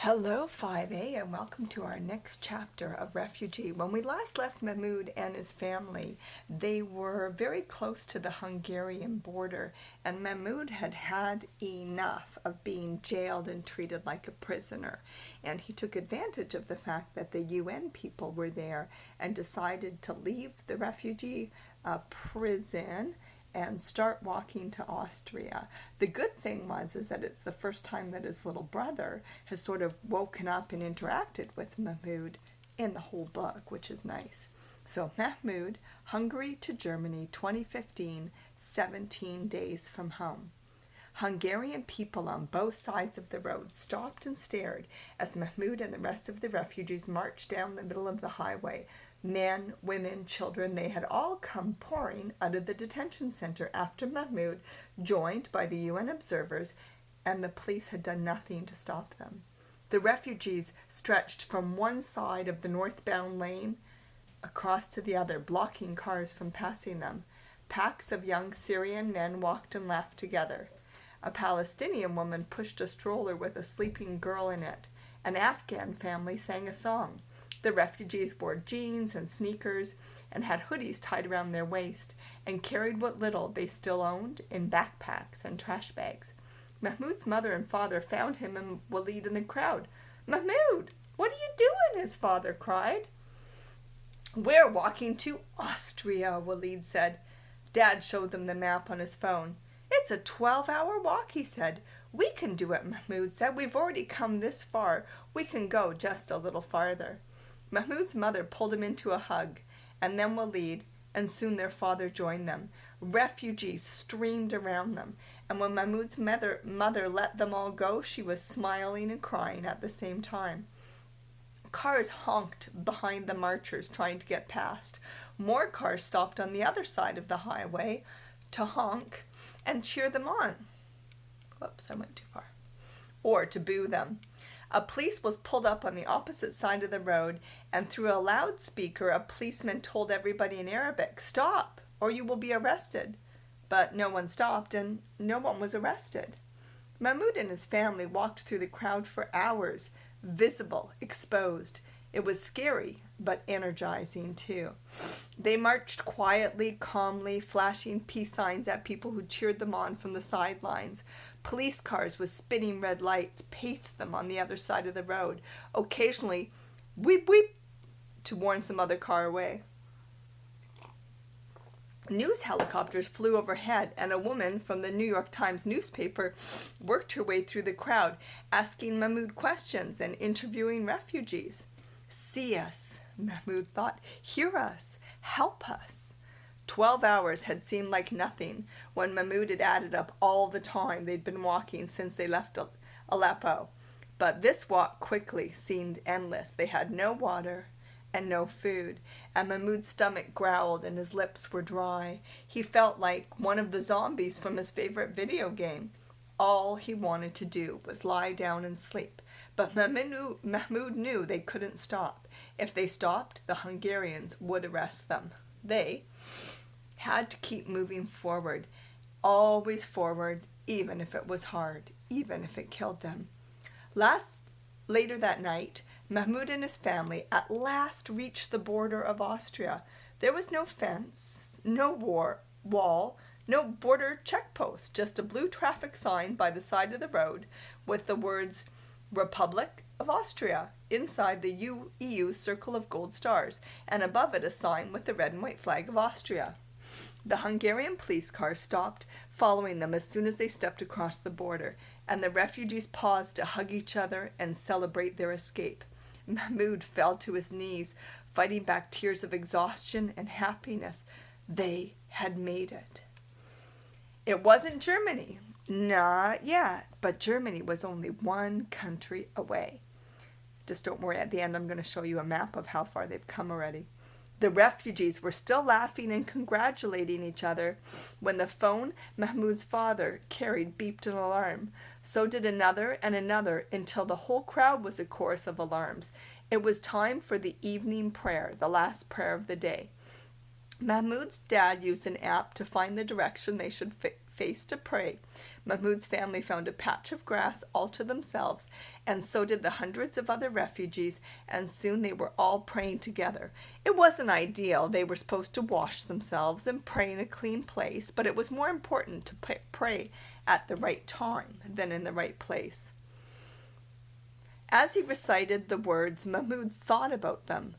Hello 5A and welcome to our next chapter of Refugee. When we last left Mahmoud and his family, they were very close to the Hungarian border, and Mahmoud had had enough of being jailed and treated like a prisoner. And he took advantage of the fact that the UN people were there and decided to leave the refugee prison and start walking to Austria. The good thing is that it's the first time that his little brother has sort of woken up and interacted with Mahmoud in the whole book, which is nice. So Mahmoud, Hungary to Germany, 2015, 17 days from home. Hungarian people on both sides of the road stopped and stared as Mahmoud and the rest of the refugees marched down the middle of the highway. Men, women, children, they had all come pouring out of the detention center after Mahmoud, joined by the UN observers, and the police had done nothing to stop them. The refugees stretched from one side of the northbound lane across to the other, blocking cars from passing them. Packs of young Syrian men walked and laughed together. A Palestinian woman pushed a stroller with a sleeping girl in it. An Afghan family sang a song. The refugees wore jeans and sneakers and had hoodies tied around their waist and carried what little they still owned in backpacks and trash bags. Mahmoud's mother and father found him and Walid in the crowd. "Mahmoud, what are you doing?" his father cried. "We're walking to Austria," Walid said. Dad showed them the map on his phone. "It's a 12-hour walk," he said. "We can do it," Mahmoud said. "We've already come this far. We can go just a little farther." Mahmoud's mother pulled him into a hug, and then Walid, and soon their father joined them. Refugees streamed around them, and when Mahmoud's mother let them all go, she was smiling and crying at the same time. Cars honked behind the marchers trying to get past. More cars stopped on the other side of the highway to honk and cheer them on. Whoops, I went too far. Or to boo them. A police was pulled up on the opposite side of the road, and through a loudspeaker, a policeman told everybody in Arabic, "Stop, or you will be arrested." But no one stopped, and no one was arrested. Mahmoud and his family walked through the crowd for hours, visible, exposed. It was scary, but energizing too. They marched quietly, calmly, flashing peace signs at people who cheered them on from the sidelines. Police cars with spinning red lights paced them on the other side of the road, occasionally "weep weep" to warn some other car away. News helicopters flew overhead, and a woman from the New York Times newspaper worked her way through the crowd, asking Mahmoud questions and interviewing refugees. "See us," Mahmoud thought. "Hear us. Help us." 12 hours had seemed like nothing when Mahmoud had added up all the time they'd been walking since they left Aleppo. But this walk quickly seemed endless. They had no water and no food, and Mahmoud's stomach growled and his lips were dry. He felt like one of the zombies from his favorite video game. All he wanted to do was lie down and sleep. But Mahmoud knew they couldn't stop. If they stopped, the Hungarians would arrest them. They had to keep moving forward, always forward, even if it was hard, even if it killed them. Later that night, Mahmoud and his family at last reached the border of Austria. There was no fence, no wall, no border checkpost, just a blue traffic sign by the side of the road with the words "Republic of Austria" inside the EU circle of gold stars, and above it a sign with the red and white flag of Austria. The Hungarian police car stopped, following them as soon as they stepped across the border, and the refugees paused to hug each other and celebrate their escape. Mahmoud fell to his knees, fighting back tears of exhaustion and happiness. They had made it. It wasn't Germany, not yet, but Germany was only one country away. Just don't worry, at the end I'm going to show you a map of how far they've come already. The refugees were still laughing and congratulating each other when the phone Mahmoud's father carried beeped an alarm. So did another and another until the whole crowd was a chorus of alarms. It was time for the evening prayer, the last prayer of the day. Mahmoud's dad used an app to find the direction they should face to pray, Mahmoud's family found a patch of grass all to themselves, and so did the hundreds of other refugees, and soon they were all praying together. It wasn't ideal. They were supposed to wash themselves and pray in a clean place, but it was more important to pray at the right time than in the right place. As he recited the words, Mahmoud thought about them.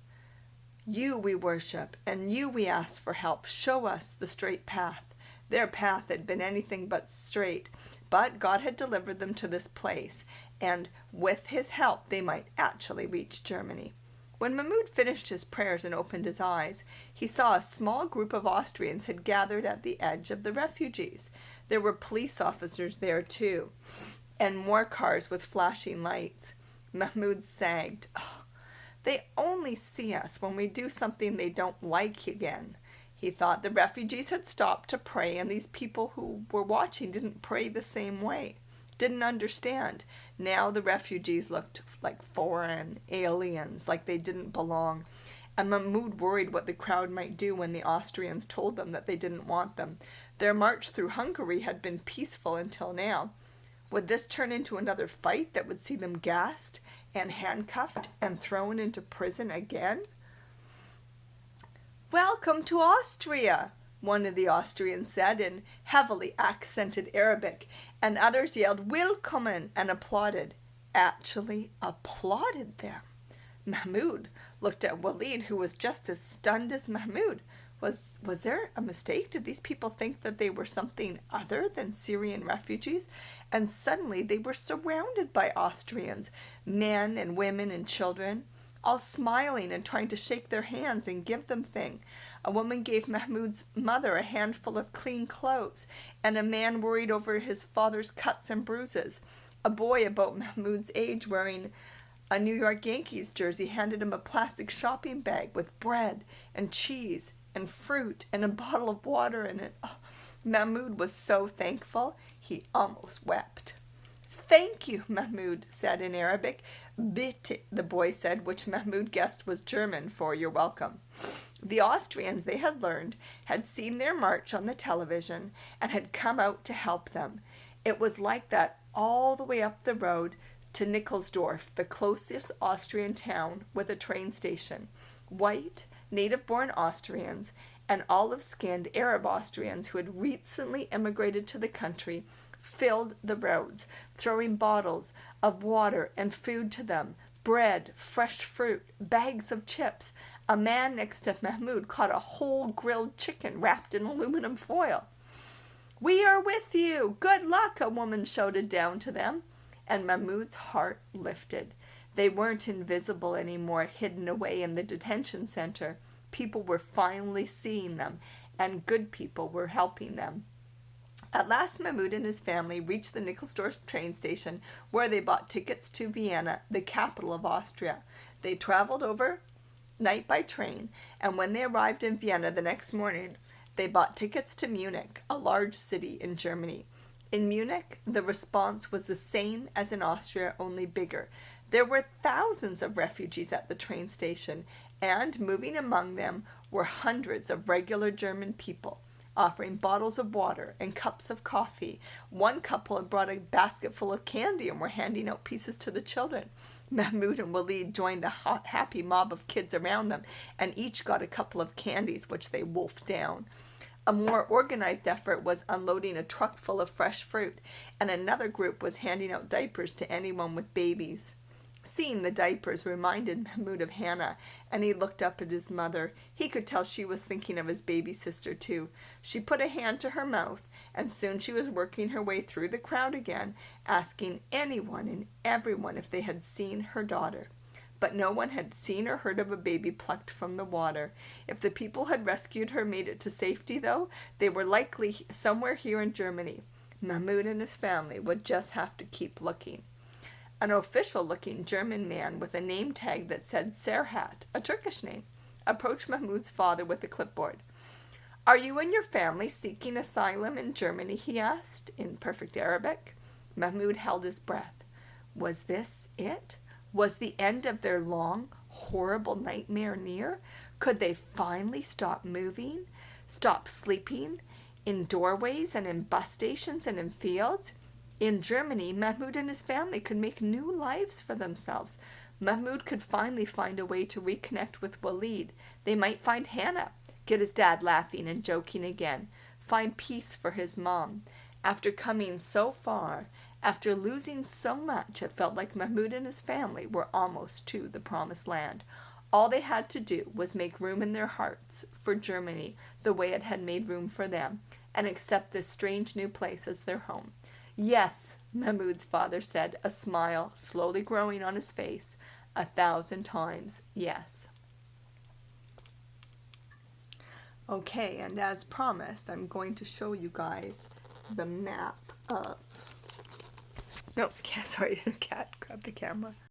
You we worship, and you we ask for help. Show us the straight path. Their path had been anything but straight, but God had delivered them to this place, and with his help they might actually reach Germany. When Mahmoud finished his prayers and opened his eyes, he saw a small group of Austrians had gathered at the edge of the refugees. There were police officers there too, and more cars with flashing lights. Mahmoud sagged. Oh, they only see us when we do something they don't like again. He thought the refugees had stopped to pray, and these people who were watching didn't pray the same way, didn't understand. Now the refugees looked like foreign aliens, like they didn't belong. And Mahmoud worried what the crowd might do when the Austrians told them that they didn't want them. Their march through Hungary had been peaceful until now. Would this turn into another fight that would see them gassed and handcuffed and thrown into prison again? Welcome to Austria, one of the Austrians said in heavily accented Arabic, and others yelled Willkommen and applauded. Actually applauded them. Mahmoud looked at Walid, who was just as stunned as Mahmoud. Was there a mistake? Did these people think that they were something other than Syrian refugees? And suddenly they were surrounded by Austrians, men and women and children, all smiling and trying to shake their hands and give them things. A woman gave Mahmoud's mother a handful of clean clothes, and a man worried over his father's cuts and bruises. A boy about Mahmoud's age wearing a New York Yankees jersey handed him a plastic shopping bag with bread and cheese and fruit and a bottle of water in it. Oh, Mahmoud was so thankful, he almost wept. Thank you, Mahmoud said in Arabic. Bitte, the boy said, which Mahmoud guessed was German for you're welcome. The Austrians, they had learned, had seen their march on the television and had come out to help them. It was like that all the way up the road to Nickelsdorf, the closest Austrian town with a train station. White, native-born Austrians and olive-skinned Arab Austrians who had recently immigrated to the country filled the roads, throwing bottles of water and food to them, bread, fresh fruit, bags of chips. A man next to Mahmoud caught a whole grilled chicken wrapped in aluminum foil. We are with you! Good luck, a woman shouted down to them, and Mahmoud's heart lifted. They weren't invisible anymore, hidden away in the detention center. People were finally seeing them, and good people were helping them. At last, Mahmoud and his family reached the Nickelsdorf train station, where they bought tickets to Vienna, the capital of Austria. They traveled overnight by train, and when they arrived in Vienna the next morning, they bought tickets to Munich, a large city in Germany. In Munich, the response was the same as in Austria, only bigger. There were thousands of refugees at the train station, and moving among them were hundreds of regular German people, offering bottles of water and cups of coffee. One couple had brought a basket full of candy and were handing out pieces to the children. Mahmoud and Walid joined the happy mob of kids around them, and each got a couple of candies, which they wolfed down. A more organized effort was unloading a truck full of fresh fruit, and another group was handing out diapers to anyone with babies. Seeing the diapers reminded Mahmoud of Hannah, and he looked up at his mother. He could tell she was thinking of his baby sister too. She put a hand to her mouth, and soon she was working her way through the crowd again, asking anyone and everyone if they had seen her daughter. But no one had seen or heard of a baby plucked from the water. If the people had rescued her made it to safety, though, they were likely somewhere here in Germany. Mahmoud and his family would just have to keep looking. An official-looking German man with a name tag that said Serhat, a Turkish name, approached Mahmoud's father with a clipboard. Are you and your family seeking asylum in Germany? He asked, in perfect Arabic. Mahmoud held his breath. Was this it? Was the end of their long, horrible nightmare near? Could they finally stop moving, stop sleeping, in doorways and in bus stations and in fields. In Germany, Mahmoud and his family could make new lives for themselves. Mahmoud could finally find a way to reconnect with Walid. They might find Hannah, get his dad laughing and joking again, find peace for his mom. After coming so far, after losing so much, it felt like Mahmoud and his family were almost to the promised land. All they had to do was make room in their hearts for Germany the way it had made room for them, and accept this strange new place as their home. Yes, Mahmoud's father said, a smile slowly growing on his face, 1,000 times yes. Okay, and as promised, I'm going to show you guys the map of... No, sorry, the cat grabbed the camera.